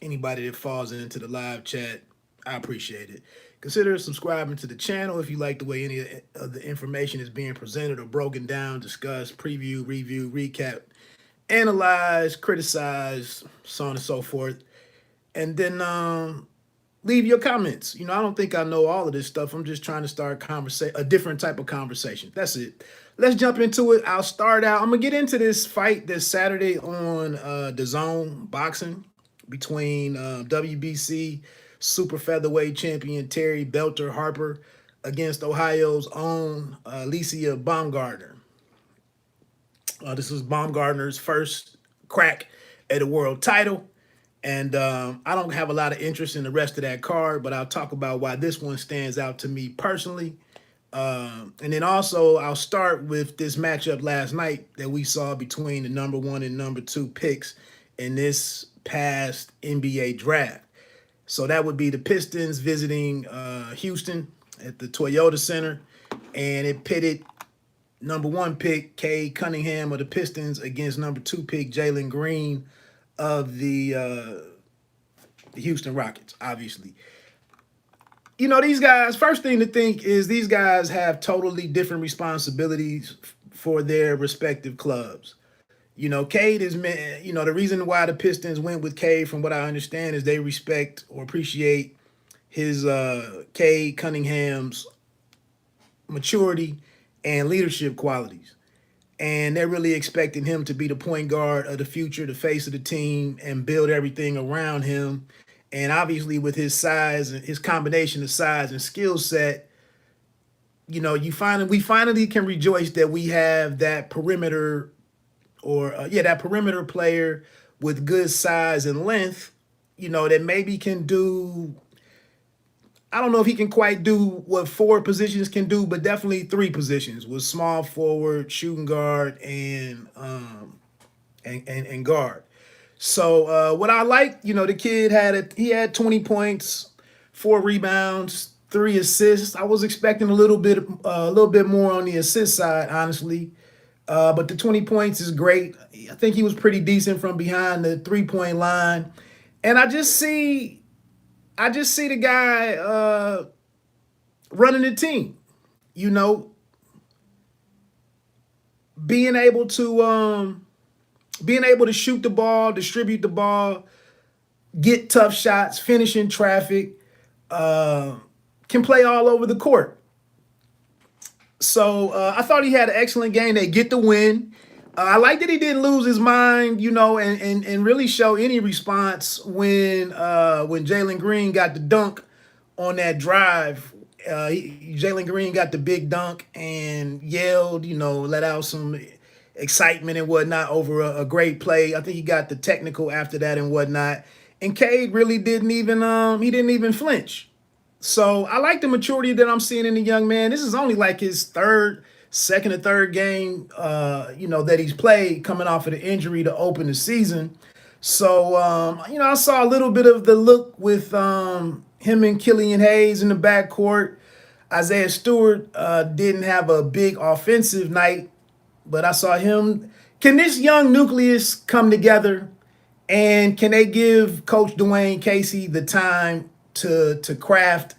Anybody that falls into the live chat, I appreciate it. Consider subscribing to the channel if you like the way any of the information is being presented or broken down, discussed, preview, review, recap, analyze, criticize, so on and so forth. And then leave your comments. I don't think I know all of this stuff. I'm just trying to start a different type of conversation. That's it. Let's jump into it. I'll start out. I'm gonna get into this fight this Saturday on the Zone Boxing between WBC super featherweight champion Terry Belter Harper against Ohio's own Alicia Baumgardner. This is Baumgardner's first crack at a world title. And I don't have a lot of interest in the rest of that card, but I'll talk about why this one stands out to me personally. And then also I'll start with this matchup last night that we saw between the number 1 and number 2 picks in this past NBA draft. So that would be the Pistons visiting Houston at the Toyota Center. And it pitted number 1 pick, Cade Cunningham of the Pistons, against number 2 pick, Jalen Green of the Houston Rockets, obviously. These guys, first thing to think is these guys have totally different responsibilities for their respective clubs. Cade is, the reason why the Pistons went with Cade, from what I understand, is they respect or appreciate his Cade Cunningham's maturity and leadership qualities. And they're really expecting him to be the point guard of the future, the face of the team, and build everything around him. And obviously with his size and his combination of size and skill set, we finally can rejoice that we have that perimeter that perimeter player with good size and length, that maybe can do, I don't know if he can quite do what 4 positions can do, but definitely 3 positions with small forward, shooting guard, and guard. So what I like, the kid had 20 points, 4 rebounds, 3 assists. I was expecting a little bit more on the assist side, honestly. But the 20 points is great. I think he was pretty decent from behind the 3-point line. And I just see the guy running the team, being able to shoot the ball, distribute the ball, get tough shots, finish in traffic, can play all over the court. So I thought he had an excellent game. They get the win. I like that he didn't lose his mind, and really show any response when Jalen Green got the dunk on that drive. Jalen Green got the big dunk and yelled, let out some excitement and whatnot over a great play. I think he got the technical after that and whatnot. And Cade really didn't even flinch. So I like the maturity that I'm seeing in the young man. This is only like his second or third game, that he's played coming off of the injury to open the season. So, I saw a little bit of the look with him and Killian Hayes in the backcourt. Isaiah Stewart didn't have a big offensive night, but I saw him. Can this young nucleus come together, and can they give Coach Dwayne Casey the time to craft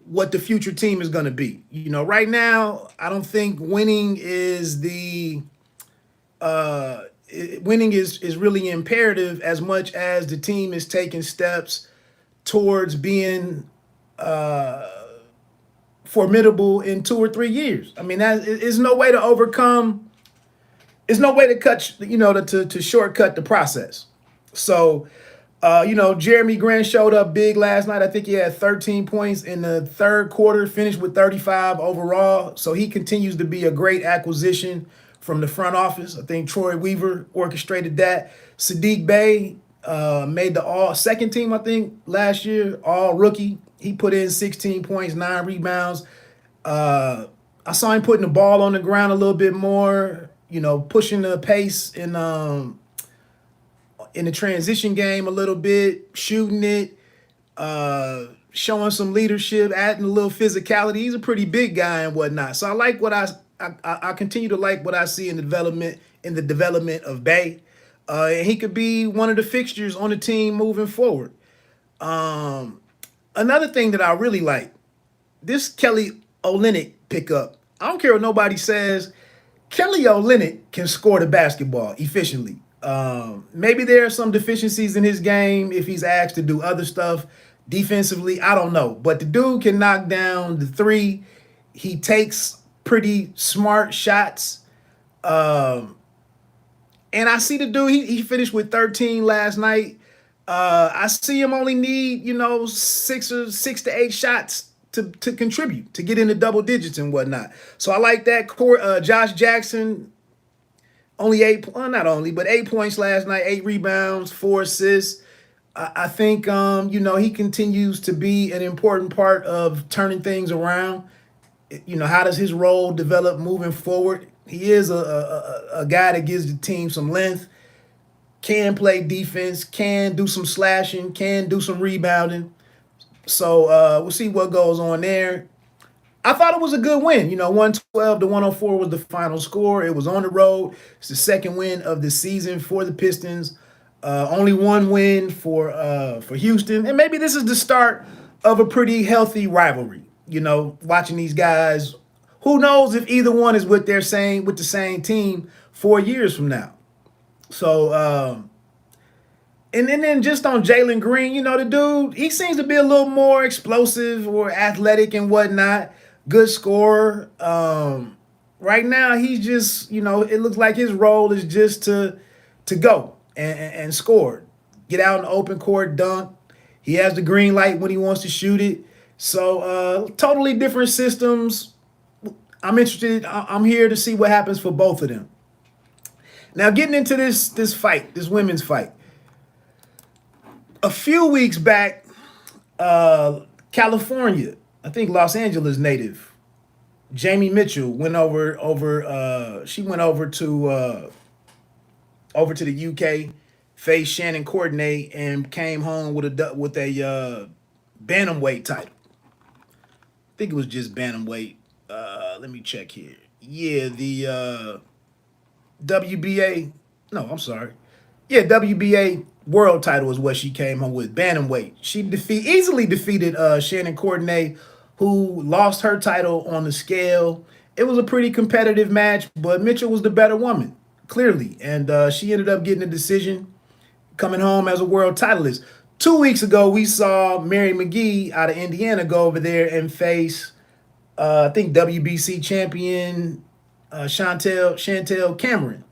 what the future team is going to be? Right now, I don't think winning is really imperative as much as the team is taking steps towards being formidable in 2 or 3 years. I mean, that is no way to overcome. There's no way to cut, to shortcut the process. So, Jeremy Grant showed up big last night. I think he had 13 points in the third quarter, finished with 35 overall. So he continues to be a great acquisition from the front office. I think Troy Weaver orchestrated that. Sadiq Bey made the all-second team, I think, last year, all-rookie. He put in 16 points, 9 rebounds. I saw him putting the ball on the ground a little bit more, pushing the pace in the transition game a little bit, shooting it, showing some leadership, adding a little physicality. He's a pretty big guy and whatnot. So I like what I continue to like what I see in the development of Bey. And he could be one of the fixtures on the team moving forward. Another thing that I really like, this Kelly Olynyk pickup. I don't care what nobody says. Kelly Olynyk can score the basketball efficiently. Maybe there are some deficiencies in his game if he's asked to do other stuff defensively. I don't know. But the dude can knock down the three. He takes pretty smart shots. And I see the dude, he finished with 13 last night. I see him only need, six to eight shots to contribute, to get into double digits and whatnot. So I like that. Josh Jackson, only not only, but 8 points last night, 8 rebounds, 4 assists. I think, he continues to be an important part of turning things around. How does his role develop moving forward? He is a guy that gives the team some length, can play defense, can do some slashing, can do some rebounding. So we'll see what goes on there. I thought it was a good win. 112-104 was the final score. It was on the road. It's the second win of the season for the Pistons. Only one win for Houston. And maybe this is the start of a pretty healthy rivalry. Watching these guys, who knows if either one is with the same team 4 years from now. So, and then just on Jalen Green, the dude, he seems to be a little more explosive or athletic and whatnot. Good scorer. Right now, he's just, it looks like his role is just to go and score. Get out in the open court, dunk. He has the green light when he wants to shoot it. So totally different systems. I'm interested. I'm here to see what happens for both of them. Now, getting into this fight, this women's fight. A few weeks back, California, I think Los Angeles native, Jamie Mitchell went over to the UK, faced Shannon Courtenay, and came home with a bantamweight title. I think it was just bantamweight. Let me check here. Yeah, the WBA. No, I'm sorry. Yeah, WBA world title is what she came home with. Bantamweight. She easily defeated Shannon Courtenay, who lost her title on the scale. It was a pretty competitive match, but Mitchell was the better woman, clearly, and she ended up getting a decision, coming home as a world titleist. 2 weeks ago, we saw Mary McGee out of Indiana go over there and face, I think, WBC champion Chantel Cameron.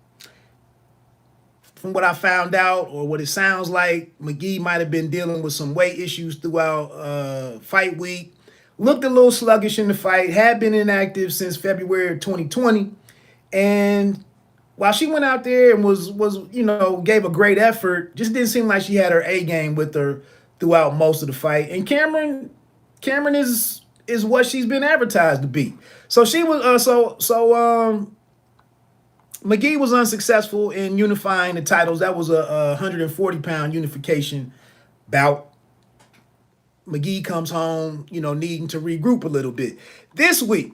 From what I found out, or what it sounds like, McGee might have been dealing with some weight issues throughout fight week. Looked a little sluggish in the fight, had been inactive since February of 2020. And while she went out there and was gave a great effort, just didn't seem like she had her A game with her throughout most of the fight. And Cameron is what she's been advertised to be. So she was McGee was unsuccessful in unifying the titles. That was a 140-pound unification bout. McGee comes home, needing to regroup a little bit. This week,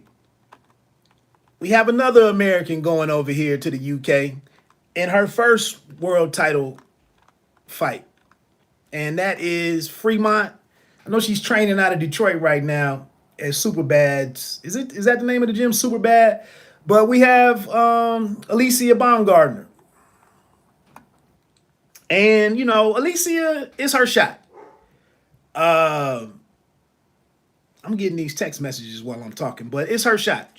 we have another American going over here to the UK in her first world title fight. And that is Fremont. I know she's training out of Detroit right now at Superbad. Is that the name of the gym, Superbad? But we have Alicia Baumgardner. And, Alicia is her shot. I'm getting these text messages while I'm talking, but it's her shot.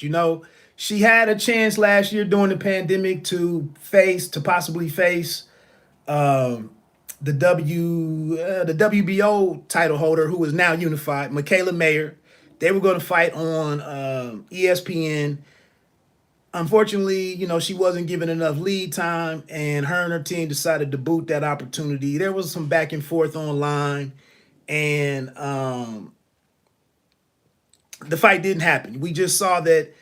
She had a chance last year during the pandemic to possibly face the WBO title holder, who is now unified, Michaela Mayer. They were going to fight on ESPN. Unfortunately, she wasn't given enough lead time, and her team decided to boot that opportunity. There was some back and forth online, and the fight didn't happen. We just saw that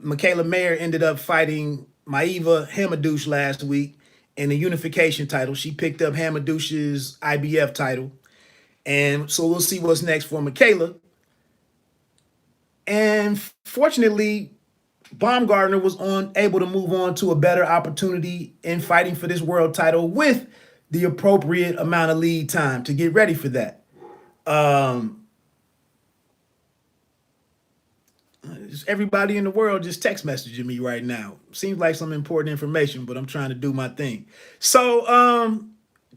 Michaela Mayer ended up fighting Maeva Hamadouche last week in the unification title. She picked up Hamadouche's IBF title. And so we'll see what's next for Michaela. And fortunately, Baumgardner was able to move on to a better opportunity in fighting for this world title with the appropriate amount of lead time to get ready for that. Everybody in the world just text messaging me right now. Seems like some important information, but I'm trying to do my thing. So,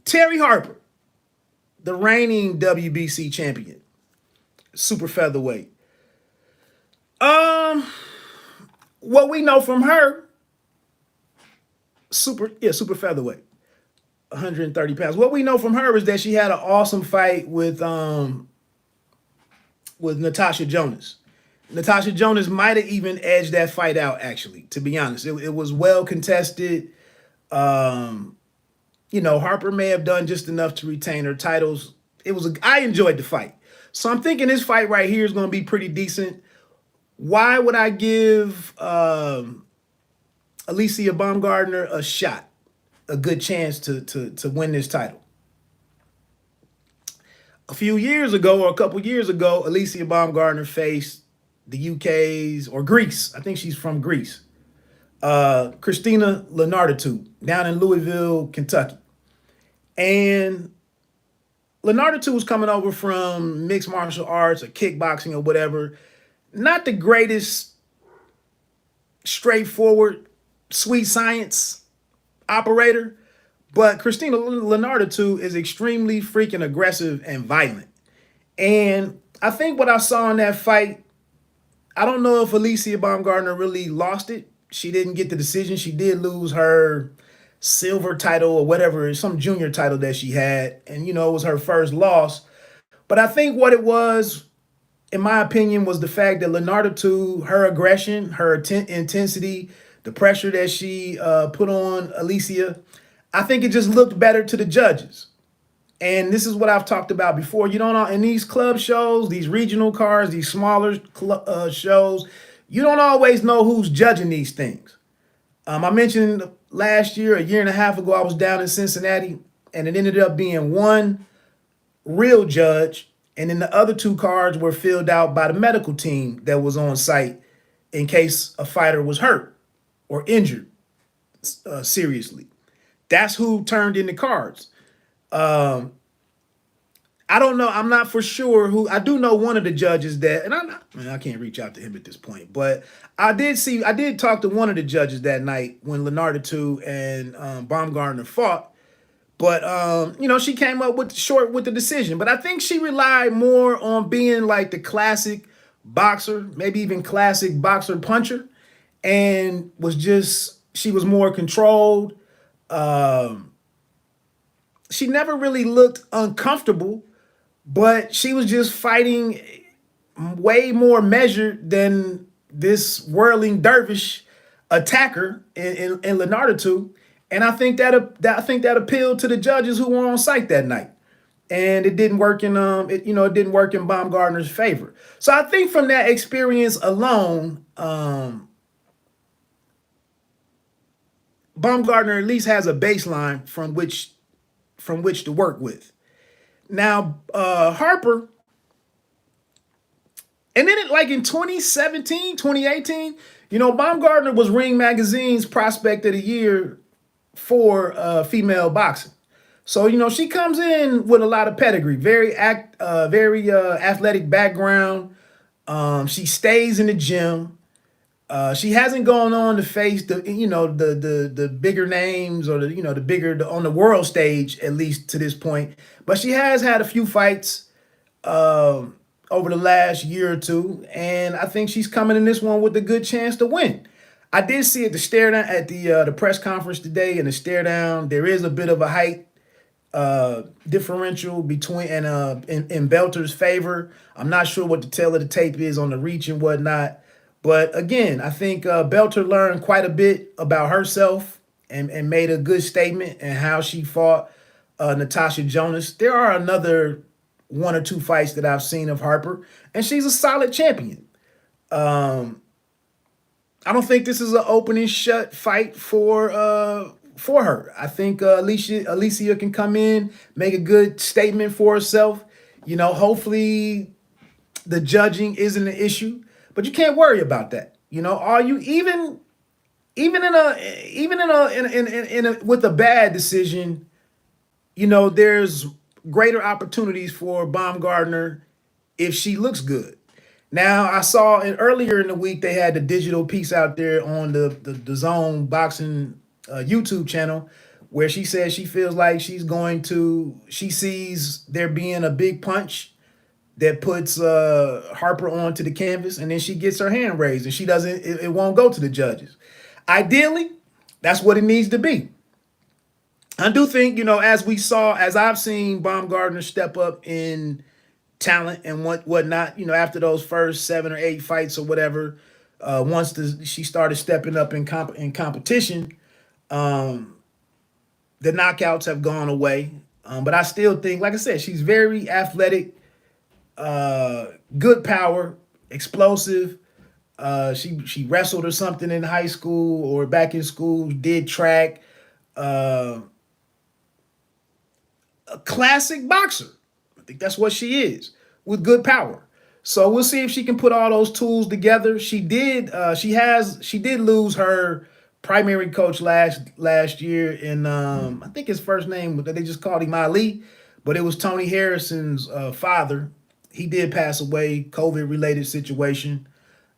Terry Harper, the reigning WBC champion, super featherweight. What we know from her, super featherweight, 130 pounds. What we know from her is that she had an awesome fight with Natasha Jonas. Natasha Jonas might have even edged that fight out, actually, to be honest. It was well contested. Harper may have done just enough to retain her titles. I enjoyed the fight. So I'm thinking this fight right here is going to be pretty decent. Why would I give Alicia Baumgardner a shot, a good chance to win this title? A few years ago, or a couple years ago, Alicia Baumgardner faced the UK's, or Greece. I think she's from Greece. Christina Lenarditu down in Louisville, Kentucky. And Lenarditu was coming over from mixed martial arts or kickboxing or whatever. Not the greatest straightforward, sweet science operator, but Christina Lenarditu is extremely freaking aggressive and violent. And I think what I saw in that fight, I don't know if Alicia Baumgardner really lost it. She didn't get the decision. She did lose her silver title or whatever, some junior title that she had. And, it was her first loss. But I think what it was, in my opinion, was the fact that Lenarditu, her aggression, her intensity, the pressure that she put on Alicia, I think it just looked better to the judges. And this is what I've talked about before. You don't, in these club shows, these regional cards, these smaller shows, you don't always know who's judging these things. I mentioned last year, a year and a half ago, I was down in Cincinnati, and it ended up being one real judge, and then the other two cards were filled out by the medical team that was on site in case a fighter was hurt or injured seriously. That's who turned in the cards. I don't know. I'm not for sure who. I do know one of the judges that, and I can't reach out to him at this point, but I did talk to one of the judges that night when Lenarditu and Baumgardner fought. But she came up with the decision. But I think she relied more on being like the classic boxer, maybe even classic boxer puncher, and she was more controlled. She never really looked uncomfortable, but she was just fighting way more measured than this whirling dervish attacker in Lenarditu. And I think that appealed to the judges who were on site that night. And it didn't work in it didn't work in Baumgardner's favor. So I think from that experience alone, Baumgardner at least has a baseline from which to work with. Now, Harper, and then in 2017, 2018, Baumgardner was Ring Magazine's Prospect of the Year for female boxing. So, she comes in with a lot of pedigree, very athletic background. She stays in the gym. She hasn't gone on to face the bigger names or the bigger on the world stage, at least to this point. But she has had a few fights over the last year or two, and I think she's coming in this one with a good chance to win. I did see at the stare down at the press conference today, and the stare down, there is a bit of a height differential between in Belter's favor. I'm not sure what the tail of the tape is on the reach and whatnot. But again, I think Belter learned quite a bit about herself and made a good statement in how she fought Natasha Jonas. There are another one or two fights that I've seen of Harper, and she's a solid champion. I don't think this is an opening shut fight for her. I think Alicia can come in, make a good statement for herself. Hopefully the judging isn't an issue. But you can't worry about that. Are you even in a even in a with a bad decision, there's greater opportunities for Baumgardner if she looks good. Now I saw it earlier in the week they had the digital piece out there on the Zone Boxing YouTube channel where she says she feels like she sees there being a big punch that puts Harper onto the canvas, and then she gets her hand raised, and she doesn't. It won't go to the judges. Ideally, that's what it needs to be. I do think, as I've seen Baumgardner step up in talent and whatnot, after those first 7 or 8 fights or whatever, once she started stepping up in competition, the knockouts have gone away. But I still think, like I said, she's very athletic, good power, explosive. She wrestled or something in high school or back in school, did track. A classic boxer. I think that's what she is, with good power. So we'll see if she can put all those tools together. She did. She did lose her primary coach last year, in I think his first name, they just called him Ali, but it was Tony Harrison's father. He did pass away, COVID related situation,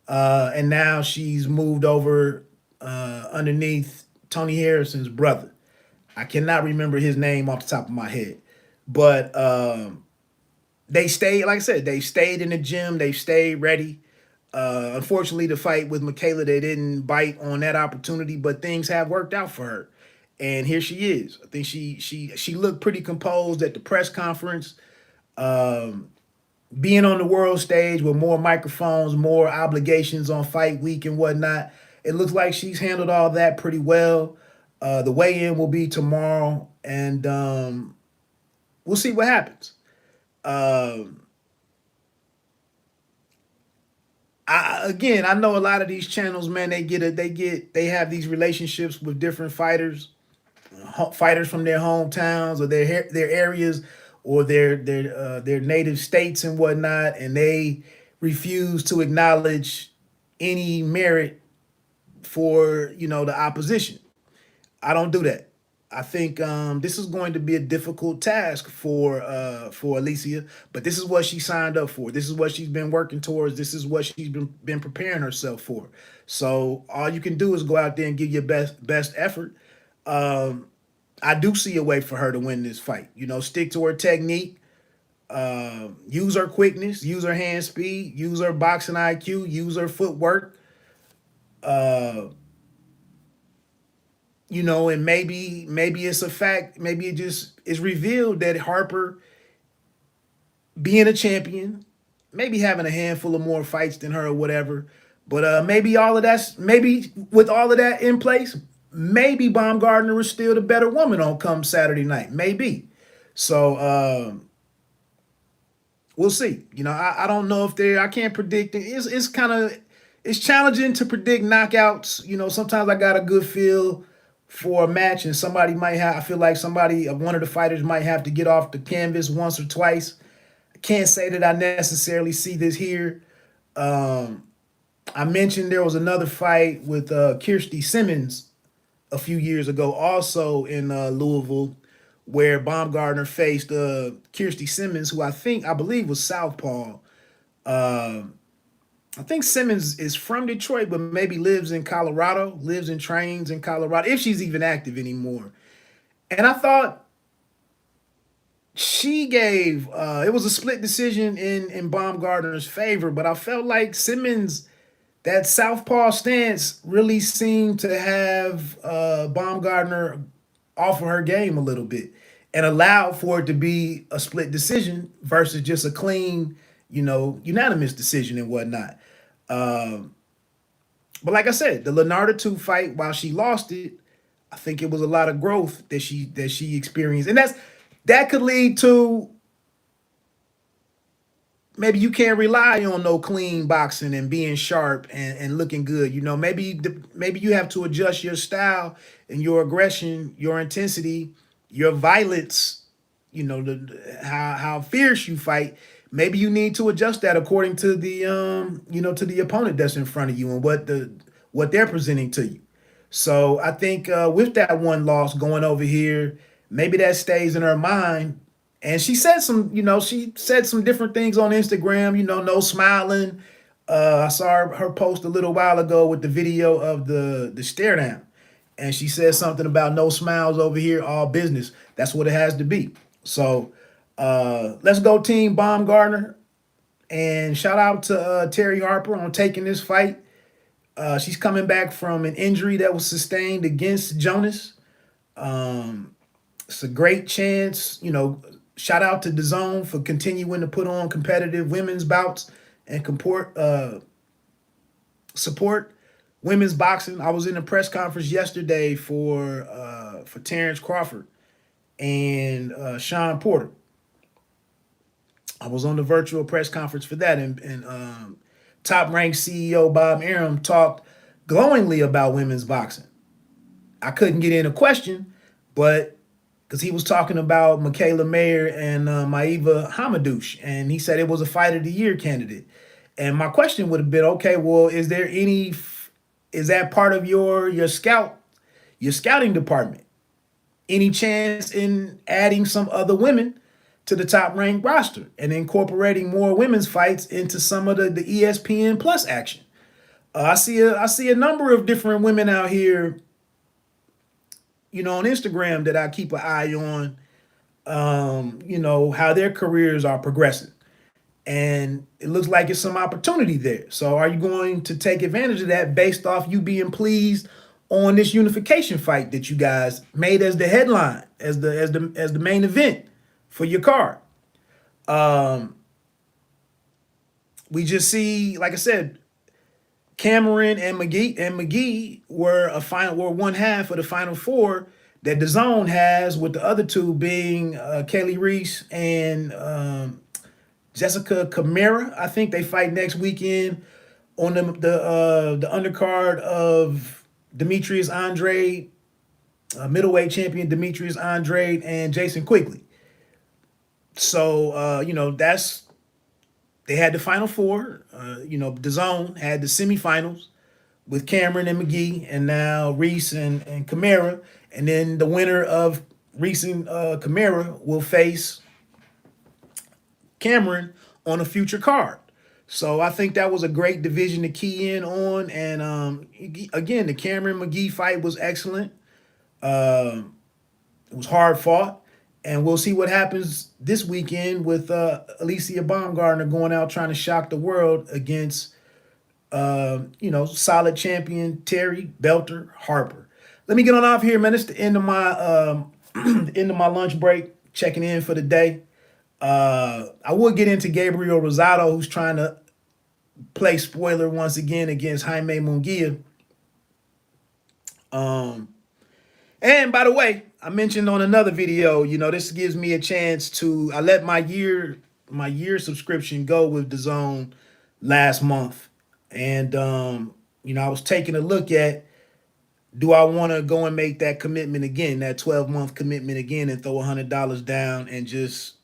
and now she's moved over underneath Tony Harrison's brother. I cannot remember his name off the top of my head, but they stayed. Like I said, they stayed in the gym. They stayed ready. Unfortunately, the fight with Michaela, they didn't bite on that opportunity, but things have worked out for her, and here she is. I think she looked pretty composed at the press conference. Being on the world stage with more microphones, more obligations on fight week and whatnot, it looks like she's handled all that pretty well. The weigh-in will be tomorrow, and we'll see what happens. I know a lot of these channels, man. They have these relationships with different fighters from their hometowns or their areas or their native states and whatnot, and they refuse to acknowledge any merit for the opposition. I don't do that. I think this is going to be a difficult task for Alicia, but this is what she signed up for. This is what she's been working towards. This is what she's been preparing herself for. So all you can do is go out there and give your best effort. I do see a way for her to win this fight. Stick to her technique, use her quickness, use her hand speed, use her boxing IQ, use her footwork. And maybe it's a fact. Maybe it just is revealed that Harper, being a champion, maybe having a handful of more fights than her or whatever. But maybe with all of that in place, maybe Baumgardner is still the better woman on come Saturday night. Maybe. So we'll see. I don't know if I can't predict it. It's challenging to predict knockouts. Sometimes I got a good feel for a match, and I feel like one of the fighters might have to get off the canvas once or twice. I can't say that I necessarily see this here. I mentioned there was another fight with Kirsty Simmons a few years ago, also in Louisville, where Baumgardner faced Kirsty Simmons, who I believe was southpaw. I think Simmons is from Detroit, but maybe lives in Colorado, lives and trains in Colorado, if she's even active anymore. And I thought she gave, it was a split decision in Baumgardner's favor, but I felt like Simmons, that southpaw stance really seemed to have Baumgardner off of her game a little bit and allowed for it to be a split decision versus just a clean, unanimous decision and whatnot. But like I said, the Leonardo 2 fight, while she lost it, I think it was a lot of growth that she experienced. And that could lead to maybe you can't rely on no clean boxing and being sharp and looking good. Maybe you have to adjust your style and your aggression, your intensity, your violence how fierce you fight. Maybe you need to adjust that according to the to the opponent that's in front of you and what they're presenting to you. So I think with that one loss going over here, maybe that stays in her mind. And she said some different things on Instagram. No smiling. I saw her post a little while ago with the video of the stare down, and she said something about no smiles over here, all business. That's what it has to be. So let's go, Team Baumgardner, and shout out to Terry Harper on taking this fight. She's coming back from an injury that was sustained against Jonas. It's a great chance. Shout out to DAZN for continuing to put on competitive women's bouts and support women's boxing. I was in a press conference yesterday for Terrence Crawford and Sean Porter. I was on the virtual press conference for that, and top ranked CEO Bob Arum talked glowingly about women's boxing. I couldn't get in a question, but because he was talking about Michaela Mayer and Maiva Hamadouche, and he said it was a Fight of the Year candidate. And my question would have been, okay, well, is that part of your scouting department? Any chance in adding some other women to the top ranked roster and incorporating more women's fights into some of the ESPN Plus action? I see a number of different women out here, on Instagram that I keep an eye on. How their careers are progressing, and it looks like it's some opportunity there. So, are you going to take advantage of that based off you being pleased on this unification fight that you guys made as the headline, as the main event for your card? We just see, like I said, Cameron and McGee were one half of the final four that the zone has, with the other two being Kaylee Reese and Jessica Camara. I think they fight next weekend on the undercard of Demetrius Andrade, middleweight champion Demetrius Andrade, and Jason Quigley. So they had the final four. The zone had the semifinals with Cameron and McGee, and now Reese and Camara. And then the winner of Reese and Camara will face Cameron on a future card. So I think that was a great division to key in on. And again, the Cameron McGee fight was excellent. It was hard fought. And we'll see what happens this weekend with Alicia Baumgardner going out trying to shock the world against, solid champion Terry Belter Harper. Let me get on off here, man. It's the end of my lunch break. Checking in for the day. I would get into Gabriel Rosado, who's trying to play spoiler once again against Jaime Munguia. And by the way, I mentioned on another video, this gives me a chance I let my year subscription go with DAZN last month. And, I was taking a look at, do I want to go and make that commitment again, that 12-month commitment again, and throw $100 down and just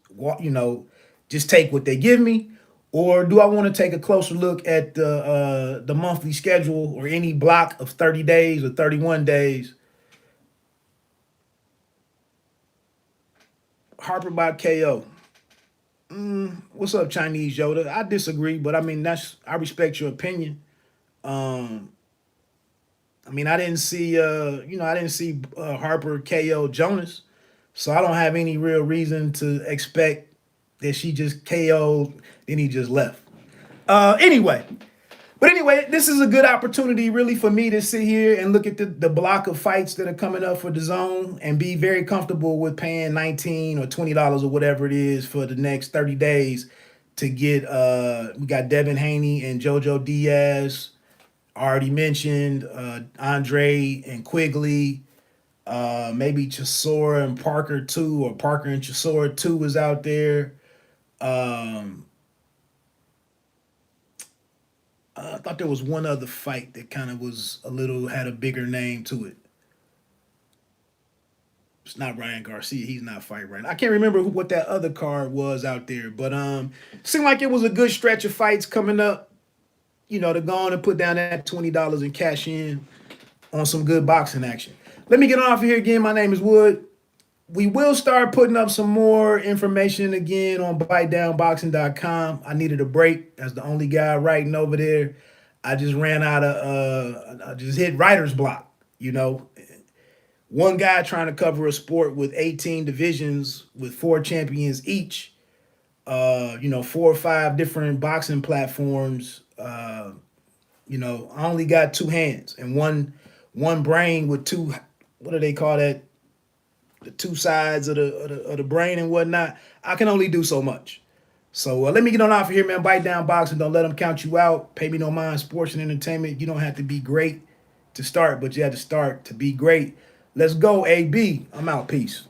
take what they give me? Or do I want to take a closer look at the monthly schedule or any block of 30 days or 31 days? Harper by KO. What's up, Chinese Yoda? I disagree, but I mean, I respect your opinion. I didn't see Harper KO Jonas, so I don't have any real reason to expect that she just KO'd, then he just left. Anyway, this is a good opportunity really for me to sit here and look at the block of fights that are coming up for DAZN and be very comfortable with paying $19 or $20 or whatever it is for the next 30 days to get, we got Devin Haney and JoJo Diaz, already mentioned, Andre and Quigley, maybe Chisora and Parker too, or Parker and Chisora too is out there. I thought there was one other fight that kind of had a bigger name to it. It's not Ryan Garcia. He's not fighting right now. I can't remember what that other card was out there, but seemed like it was a good stretch of fights coming up. You know, to go on and put down that $20 and cash in on some good boxing action. Let me get on off of here again. My name is Wood. We will start putting up some more information again on bitedownboxing.com. I needed a break as the only guy writing over there. I just ran out of, I just hit writer's block, you know. One guy trying to cover a sport with 18 divisions with 4 champions each, you know, 4 or 5 different boxing platforms. You know, I only got 2 hands and one brain with 2, what do they call that? The 2 sides of the brain and whatnot. I can only do so much. So let me get on off of here, man. Bite down boxing. Don't let them count you out. Pay me no mind. Sports and entertainment. You don't have to be great to start, but you have to start to be great. Let's go, AB. I'm out. Peace.